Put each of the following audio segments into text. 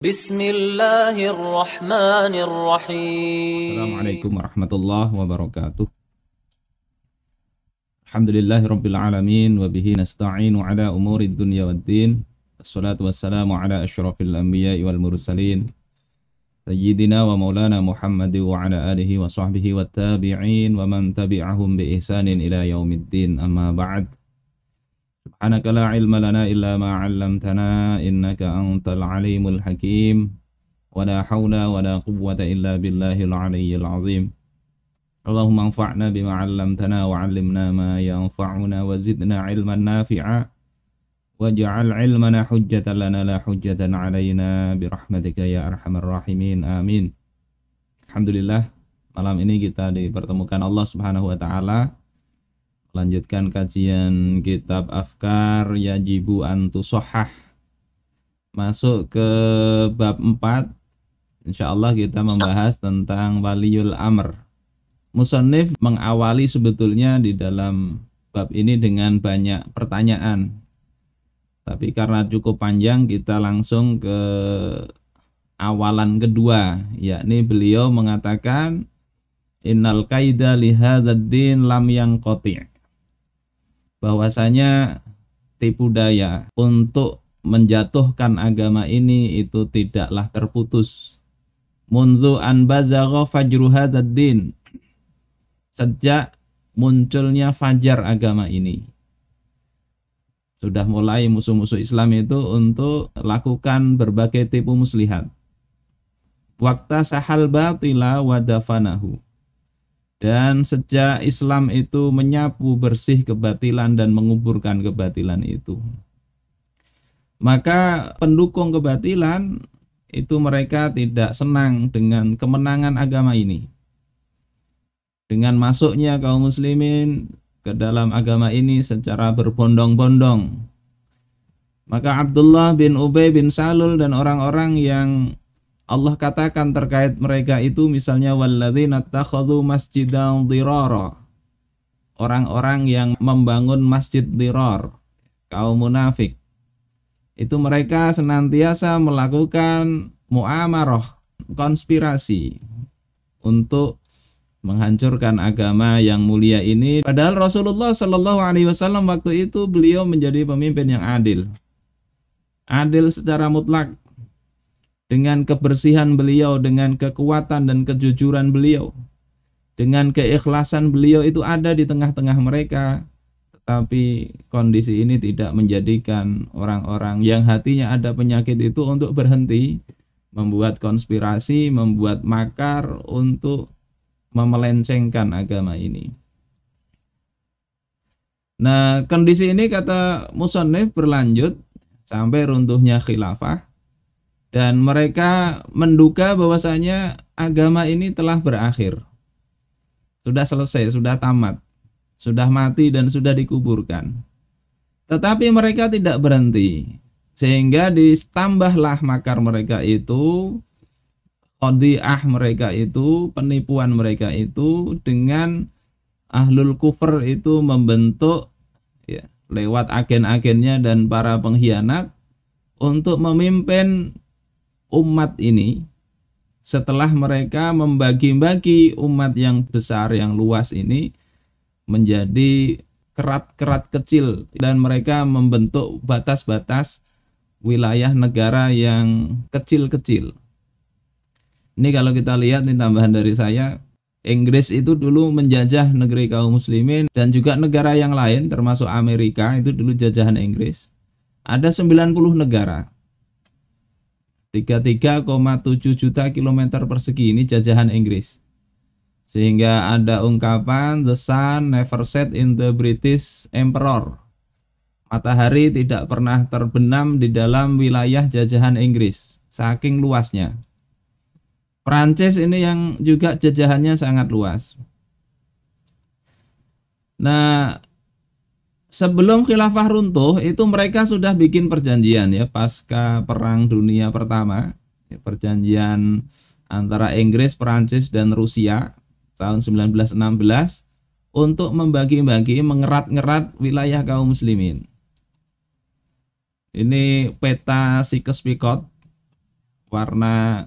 Bismillahirrahmanirrahim. Assalamualaikum warahmatullahi wabarakatuh. Alhamdulillahirabbil alamin wa bihi nasta'inu ala umurid dunya waddin. Wassalatu wassalamu ala asyrafil anbiya'i wal mursalin sayyidina wa maulana Muhammad wa ala alihi wa sahbihi wat tabi'in wa man tabi'ahum bi ihsanin ila yaumiddin. Amma ba'd. Subhanaka la ilma lana illa ma 'allamtana innaka antal alimul hakim. Wala haula wala quwwata illa billahil aliyyil azim. Allahumma anfa'na bima 'allamtana wa 'allimna ma yanfa'una wa zidna 'ilman nafi'a waj'al 'ilmana hujjatan lana la hujjatan 'alaina birahmatika ya arhamar rahimin. Amin. Alhamdulillah, malam ini kita dipertemukan Allah Subhanahu wa taala melanjutkan kajian kitab Afkar Yajibu an Tusahhah. Masuk ke bab 4. Insyaallah kita membahas tentang waliyul amr. Musannif mengawali sebetulnya di dalam bab ini dengan banyak pertanyaan. Tapi karena cukup panjang kita langsung ke awalan kedua, yakni beliau mengatakan innal qaida li hadzal din lam yanqati'. Bahwasanya tipu daya untuk menjatuhkan agama ini itu tidaklah terputus. Munzu an bazagha fajru hadzal din. Sejak munculnya fajar agama ini, sudah mulai musuh-musuh Islam itu untuk lakukan berbagai tipu muslihat. Waqta sahal batila wa dafanahu. Dan sejak Islam itu menyapu bersih kebatilan dan menguburkan kebatilan itu, maka pendukung kebatilan itu mereka tidak senang dengan kemenangan agama ini. Dengan masuknya kaum muslimin ke dalam agama ini secara berbondong-bondong, maka Abdullah bin Ubay bin Salul dan orang-orang yang Allah katakan terkait mereka itu misalnya walladzina takhadhu masjidan dirara, orang-orang yang membangun masjid dirar, kaum munafik. Itu mereka senantiasa melakukan muamarah, konspirasi untuk menghancurkan agama yang mulia ini. Padahal Rasulullah Shallallahu Alaihi Wasallam waktu itu beliau menjadi pemimpin yang adil, adil secara mutlak. Dengan kebersihan beliau, dengan kekuatan dan kejujuran beliau, dengan keikhlasan beliau itu ada di tengah-tengah mereka. Tetapi kondisi ini tidak menjadikan orang-orang yang hatinya ada penyakit itu untuk berhenti membuat konspirasi, membuat makar untuk memelencengkan agama ini. Nah, kondisi ini kata musannif berlanjut sampai runtuhnya khilafah. Dan mereka menduga bahwasanya agama ini telah berakhir. Sudah selesai, sudah tamat, sudah mati dan sudah dikuburkan. Tetapi mereka tidak berhenti. Sehingga ditambahlah makar mereka itu, khodi'ah mereka itu, penipuan mereka itu dengan ahlul kufur itu membentuk ya, lewat agen-agennya dan para pengkhianat untuk memimpin umat ini setelah mereka membagi-bagi umat yang besar, yang luas ini menjadi kerat-kerat kecil dan mereka membentuk batas-batas wilayah negara yang kecil-kecil. Ini kalau kita lihat, ini tambahan dari saya, Inggris itu dulu menjajah negeri kaum muslimin dan juga negara yang lain termasuk Amerika, itu dulu jajahan Inggris. Ada 90 negara. 33,7 juta kilometer persegi ini jajahan Inggris. Sehingga ada ungkapan the sun never set in the British Emperor. Matahari tidak pernah terbenam di dalam wilayah jajahan Inggris, saking luasnya. Prancis ini yang juga jajahannya sangat luas. Nah, sebelum khilafah runtuh itu mereka sudah bikin perjanjian ya, pasca Perang Dunia Pertama, ya, perjanjian antara Inggris, Perancis dan Rusia tahun 1916 untuk membagi-bagi, mengerat-ngerat wilayah kaum muslimin. Ini peta Sykes-Picot warna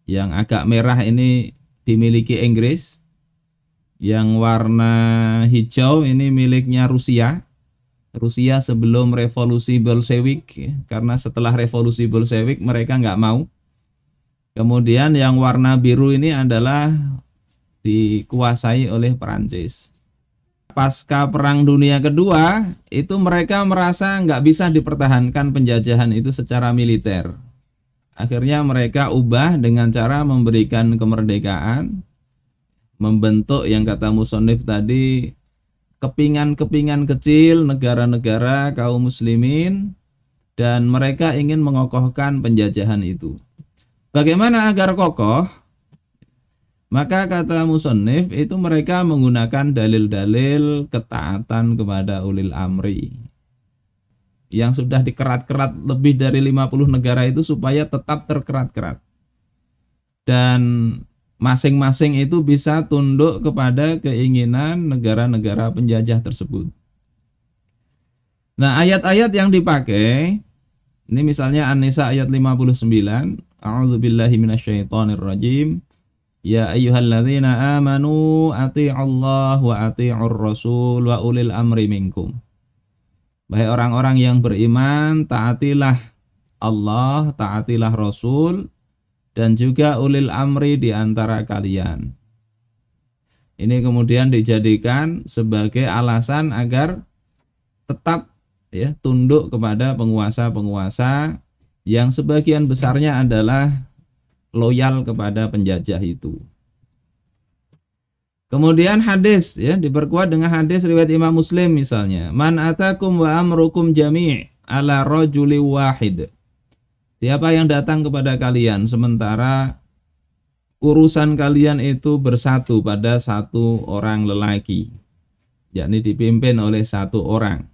yang agak merah ini dimiliki Inggris, yang warna hijau ini miliknya Rusia. Rusia sebelum revolusi Bolshevik, ya, karena setelah revolusi Bolshevik mereka nggak mau. Kemudian yang warna biru ini adalah dikuasai oleh Perancis. Pasca Perang Dunia Kedua, itu mereka merasa nggak bisa dipertahankan penjajahan itu secara militer. Akhirnya mereka ubah dengan cara memberikan kemerdekaan, membentuk yang kata musonif tadi, kepingan-kepingan kecil negara-negara kaum muslimin, dan mereka ingin mengokohkan penjajahan itu. Bagaimana agar kokoh? Maka kata musonif itu mereka menggunakan dalil-dalil ketaatan kepada ulil amri yang sudah dikerat-kerat lebih dari 50 negara itu supaya tetap terkerat-kerat. Dan masing-masing itu bisa tunduk kepada keinginan negara-negara penjajah tersebut. Nah, ayat-ayat yang dipakai, ini misalnya An-Nisa ayat 59, A'udzubillahi minasyaitonirrajim. Ya ayyuhalladzina amanu athi'ullah wa athi'ur rasul wa ulil amri minkum. Wahai orang-orang yang beriman, taatilah Allah, taatilah Rasul, dan juga ulil amri di antara kalian. Ini kemudian dijadikan sebagai alasan agar tetap ya tunduk kepada penguasa-penguasa yang sebagian besarnya adalah loyal kepada penjajah itu. Kemudian hadis ya diperkuat dengan hadis riwayat Imam Muslim misalnya, man atakum wa amrukum jami' ala rajuli wahid. Siapa yang datang kepada kalian sementara urusan kalian itu bersatu pada satu orang lelaki, yakni dipimpin oleh satu orang.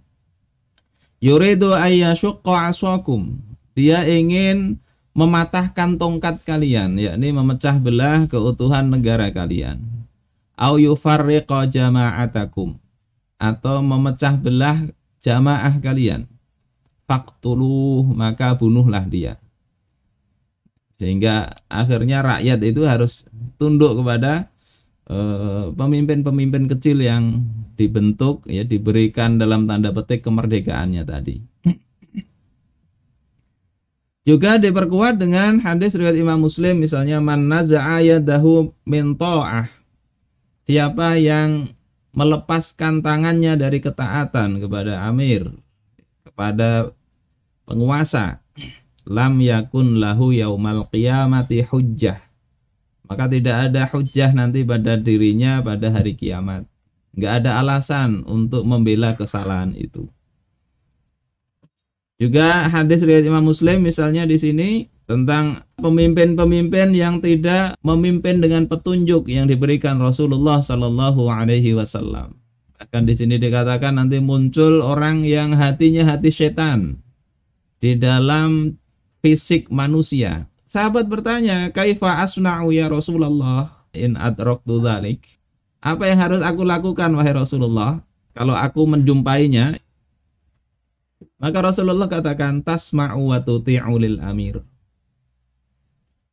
Yuridu ayyashqa aswakum. Dia ingin mematahkan tongkat kalian, yakni memecah belah keutuhan negara kalian. Au yufarriqa jama'atakum, atau memecah belah jamaah kalian. Faqtuluh, maka bunuhlah dia. Sehingga akhirnya rakyat itu harus tunduk kepada pemimpin-pemimpin kecil yang dibentuk ya, diberikan dalam tanda petik kemerdekaannya tadi. Juga diperkuat dengan hadis riwayat Imam Muslim misalnya, man naza'a yadahu min ta'ah. Siapa yang melepaskan tangannya dari ketaatan kepada amir, kepada penguasa, lam yakun lahu yaumal qiyamati hujjah. Maka tidak ada hujjah nanti pada dirinya pada hari kiamat. Enggak ada alasan untuk membela kesalahan itu. Juga hadis riwayat Imam Muslim misalnya di sini tentang pemimpin-pemimpin yang tidak memimpin dengan petunjuk yang diberikan Rasulullah Sallallahu Alaihi Wasallam. Bahkan di sini dikatakan nanti muncul orang yang hatinya hati setan di dalam fisik manusia. Sahabat bertanya, kaifa asna'u ya Rasulullah in adraktu dzalik? Apa yang harus aku lakukan wahai Rasulullah kalau aku menjumpainya? Maka Rasulullah katakan, tasma'u wa tuti'u lil amir.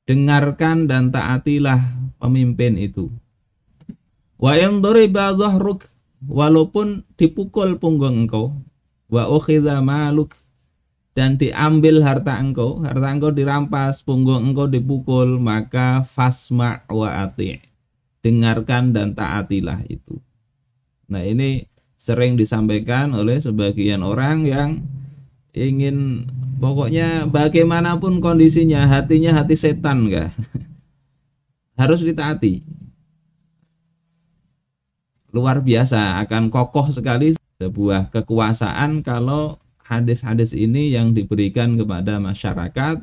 Dengarkan dan taatilah pemimpin itu. Wa in duriba dhahruk, walaupun dipukul punggung engkau, wa ukhidha maluk, dan diambil harta engkau dirampas, punggung engkau dipukul, maka fasma' wa ati'. Dengarkan dan taatilah itu. Nah, ini sering disampaikan oleh sebagian orang yang ingin pokoknya bagaimanapun kondisinya hatinya hati setan enggak. Harus ditaati. Luar biasa, akan kokoh sekali sebuah kekuasaan kalau hadis-hadis ini yang diberikan kepada masyarakat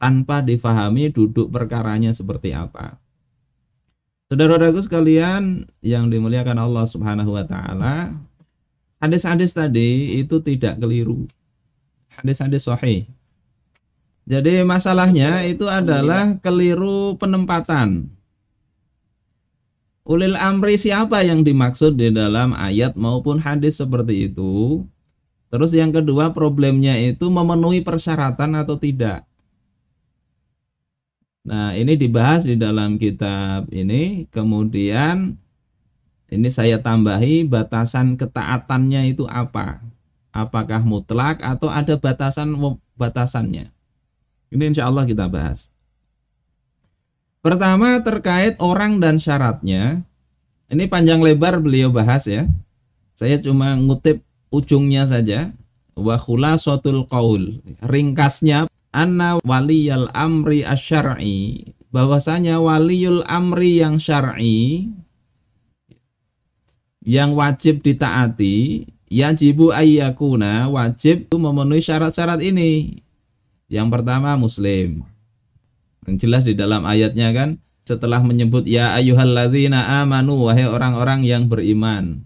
tanpa difahami duduk perkaranya seperti apa. Saudara-saudaraku sekalian yang dimuliakan Allah Subhanahu wa taala, hadis-hadis tadi itu tidak keliru. Hadis-hadis sahih. Jadi masalahnya itu adalah keliru penempatan. Ulil amri siapa yang dimaksud di dalam ayat maupun hadis seperti itu? Terus yang kedua, problemnya itu memenuhi persyaratan atau tidak. Nah, ini dibahas di dalam kitab ini. Kemudian ini saya tambahi batasan ketaatannya itu apa? Apakah mutlak atau ada batasannya? Ini insya Allah kita bahas. Pertama terkait orang dan syaratnya. Ini panjang lebar beliau bahas ya. Saya cuma ngutip ujungnya saja. Wa khulasatul qaul. Ringkasnya anna waliyal amri asyar'i, bahwasanya waliyul amri yang syar'i yang wajib ditaati, yajibu ayyakuna, wajib memenuhi syarat-syarat ini. Yang pertama muslim. Yang jelas di dalam ayatnya kan, setelah menyebut ya ayyuhalladzina amanu, wahai orang-orang yang beriman,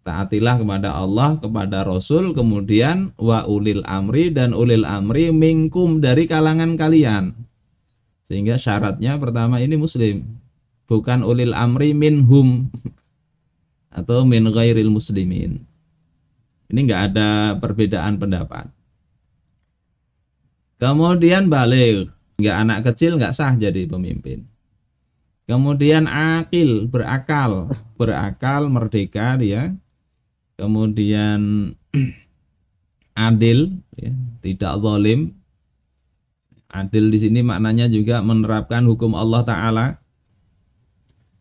taatilah kepada Allah, kepada Rasul, kemudian wa ulil amri, dan ulil amri minkum, dari kalangan kalian. Sehingga syaratnya pertama ini muslim, bukan ulil amri minhum atau min ghairil muslimin. Ini enggak ada perbedaan pendapat. Kemudian baligh, enggak anak kecil enggak sah jadi pemimpin. Kemudian akil, berakal, merdeka dia. Kemudian adil, ya, tidak zalim. Adil di sini maknanya juga menerapkan hukum Allah Ta'ala.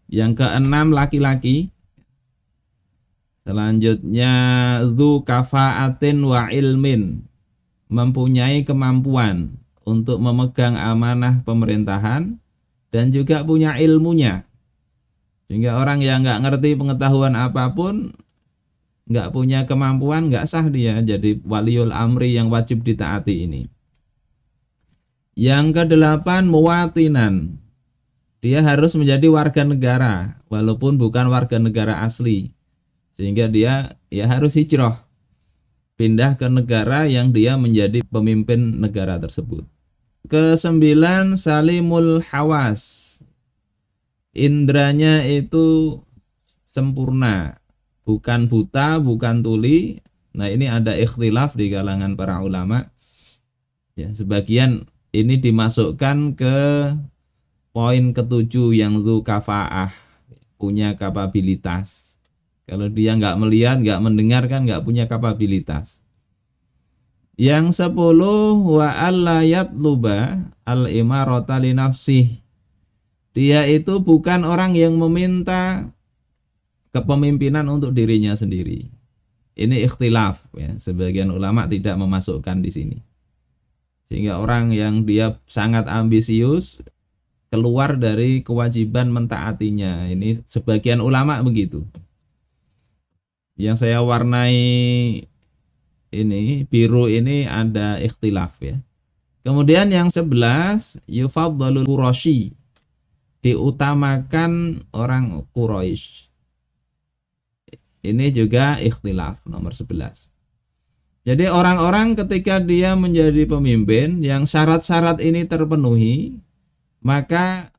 Yang keenam laki-laki. Selanjutnya dzu kafaatin wa ilmin, mempunyai kemampuan untuk memegang amanah pemerintahan dan juga punya ilmunya. Sehingga orang yang nggak ngerti pengetahuan apapun, nggak punya kemampuan, nggak sah dia jadi waliul amri yang wajib ditaati ini. Yang kedelapan muwatinan, dia harus menjadi warga negara walaupun bukan warga negara asli, sehingga dia ya harus hijrah, pindah ke negara yang dia menjadi pemimpin negara tersebut. Kesembilan salimul hawas, indranya itu sempurna, bukan buta, bukan tuli. Nah, ini ada ikhtilaf di kalangan para ulama. Ya, sebagian ini dimasukkan ke poin ketujuh yang dzu kafaah, punya kapabilitas. Kalau dia nggak melihat, nggak mendengar, kan nggak punya kapabilitas. Yang 10 wa alla yatluba al-imarata li nafsih. Dia itu bukan orang yang meminta kepemimpinan untuk dirinya sendiri. Ini ikhtilaf ya, sebagian ulama tidak memasukkan di sini. Sehingga orang yang dia sangat ambisius keluar dari kewajiban mentaatinya. Ini sebagian ulama begitu. Yang saya warnai ini biru ini ada ikhtilaf ya. Kemudian yang 11 yufaddalul Quraisy, diutamakan orang Quraisy. Ini juga ikhtilaf nomor 11. Jadi orang-orang ketika dia menjadi pemimpin yang syarat-syarat ini terpenuhi, maka